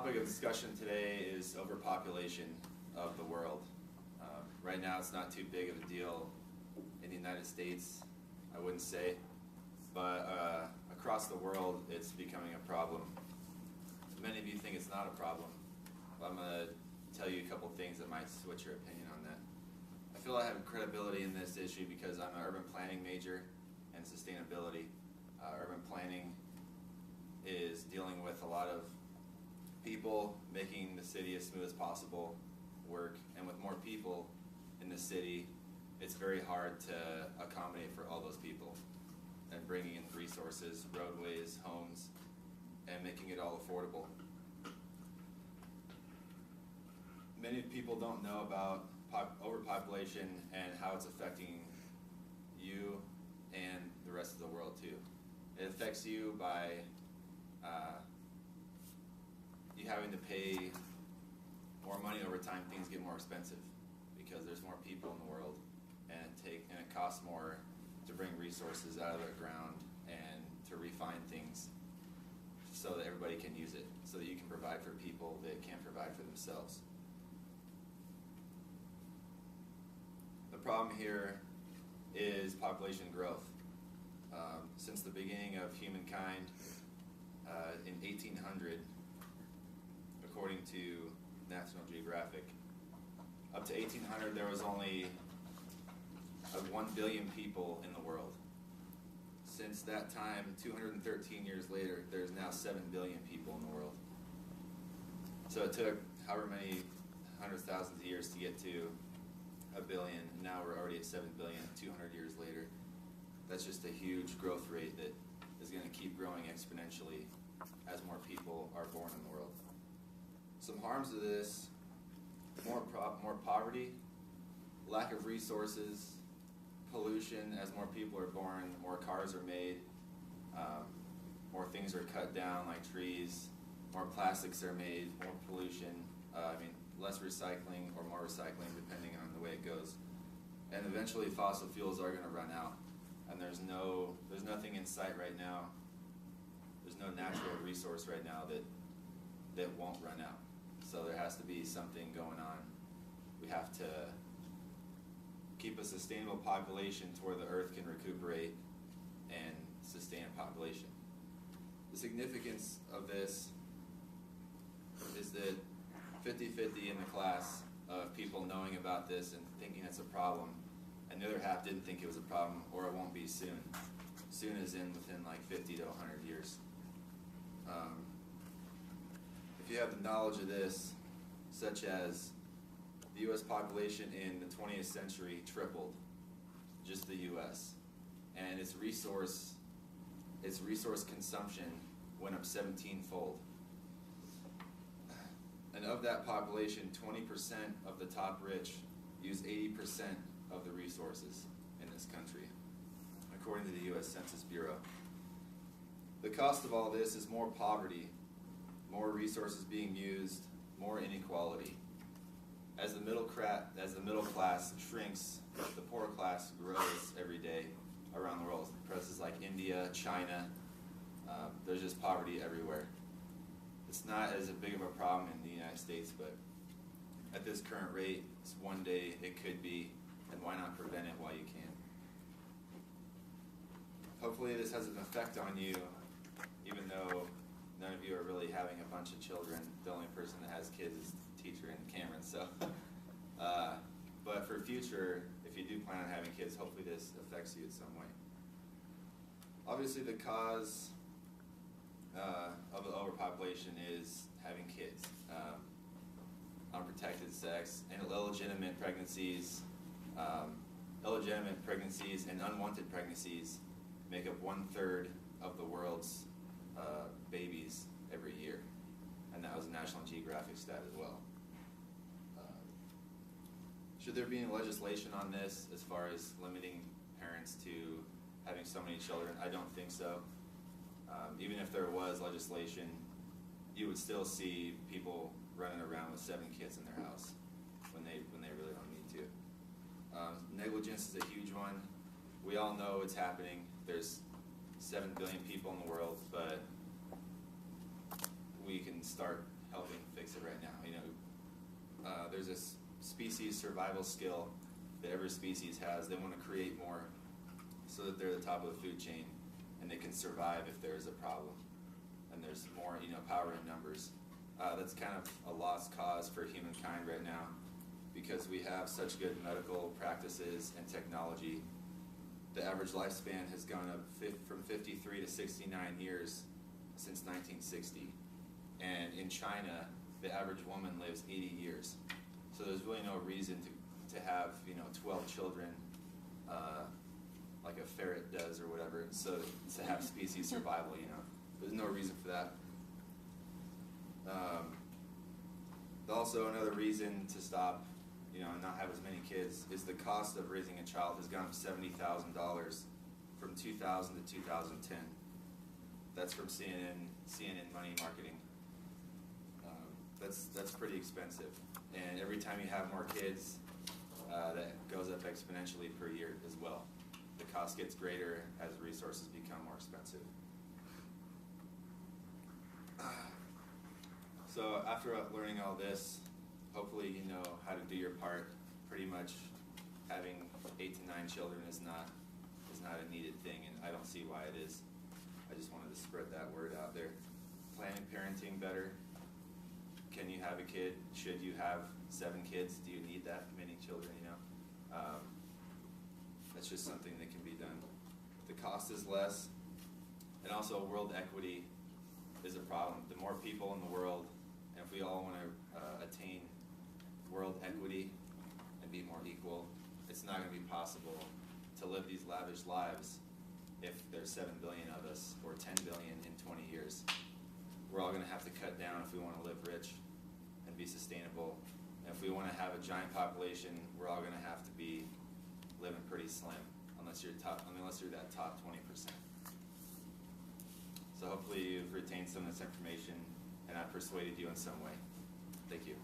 topic of discussion today is overpopulation of the world. Right now it's not too big of a deal in the United States, I wouldn't say, but across the world it's becoming a problem. Many of you think it's not a problem, but I'm going to tell you a couple things that might switch your opinion on that. I feel I have credibility in this issue because I'm an urban planning major and sustainability. Urban planning is dealing with a lot of people, making the city as smooth as possible work, and with more people in the city, it's very hard to accommodate for all those people, and bringing in resources, roadways, homes, and making it all affordable. Many people don't know about overpopulation and how it's affecting you and the rest of the world too. It affects you by you having to pay more money over time. Things get more expensive because there's more people in the world, and it costs more to bring resources out of the ground and to refine things so that everybody can use it, so that you can provide for people that can't provide for themselves. The problem here is population growth. Since the beginning of humankind in 1800, according to National Geographic, up to 1800 there was only 1 billion people in the world. Since that time, 213 years later, there's now 7 billion people in the world. So it took however many hundreds of thousands of years to get to 1 billion, and now we're already at 7 billion 200 years later. That's just a huge growth rate that is going to keep growing exponentially as more people are born in the world. Some harms of this: more poverty, lack of resources, pollution. As more people are born, more cars are made, more things are cut down like trees, more plastics are made, more pollution, less recycling or more recycling depending on the way it goes. And eventually fossil fuels are going to run out, and there's nothing in sight right now. There's no natural resource right now that won't run out. So there has to be something going on. We have to keep a sustainable population to where the earth can recuperate and sustain a population. The significance of this is that 50-50 in the class of people knowing about this and thinking it's a problem, and the other half didn't think it was a problem, or it won't be soon. Soon is within like 50 to 100 years. If you have the knowledge of this, such as the U.S. population in the 20th century tripled, just the U.S., and its resource consumption went up 17-fold. And of that population, 20% of the top rich use 80% of the resources in this country, according to the U.S. Census Bureau. The cost of all this is more poverty, more resources being used, more inequality. As the middle class shrinks, the poor class grows every day around the world. Places like India, China, there's just poverty everywhere. It's not as big of a problem in the United States, but at this current rate, one day it could be, and why not prevent it while you can? Hopefully this has an effect on you, even though none of you are really having a bunch of children. The only person that has kids is the teacher and Cameron. So, but for future, if you do plan on having kids, hopefully this affects you in some way. Obviously, the cause of the overpopulation is having kids, unprotected sex, and illegitimate pregnancies. Illegitimate pregnancies and unwanted pregnancies make up 1/3 of the world's babies every year, and that was a National Geographic stat as well. Should there be any legislation on this as far as limiting parents to having so many children? I don't think so. Even if there was legislation, you would still see people running around with 7 kids in their house when they really don't need to. Negligence is a huge one. We all know it's happening. There's 7 billion people in the world, but we can start helping fix it right now. There's a species survival skill that every species has. They want to create more so that they're the top of the food chain and they can survive if there's a problem. And there's more, power in numbers. That's kind of a lost cause for humankind right now because we have such good medical practices and technology. The average lifespan has gone up from 53 to 69 years since 1960. And in China, the average woman lives 80 years. So there's really no reason to have 12 children like a ferret does or whatever. So to have species survival, there's no reason for that. Also, another reason to stop, and not have as many kids is the cost of raising a child has gone up $70,000 from 2000 to 2010. That's from CNN Money Marketing. That's pretty expensive, and every time you have more kids, that goes up exponentially per year as well. The cost gets greater as resources become more expensive. So after learning all this, hopefully you know how to do your part. Pretty much having 8 to 9 children is not a needed thing, and I don't see why it is. I just wanted to spread that word out there. Planning parenting better. Can you have a kid? Should you have 7 kids? Do you need that many children? That's just something that can be done. The cost is less, and also world equity is a problem. The more people in the world, and if we all want to attain world equity and be more equal, it's not going to be possible to live these lavish lives if there's 7 billion of us or 10 billion in 20 years. We're all going to have to cut down if we want to live rich and be sustainable. And if we want to have a giant population, we're all going to have to be living pretty slim, unless you're that top 20%. So hopefully you've retained some of this information and I've persuaded you in some way. Thank you.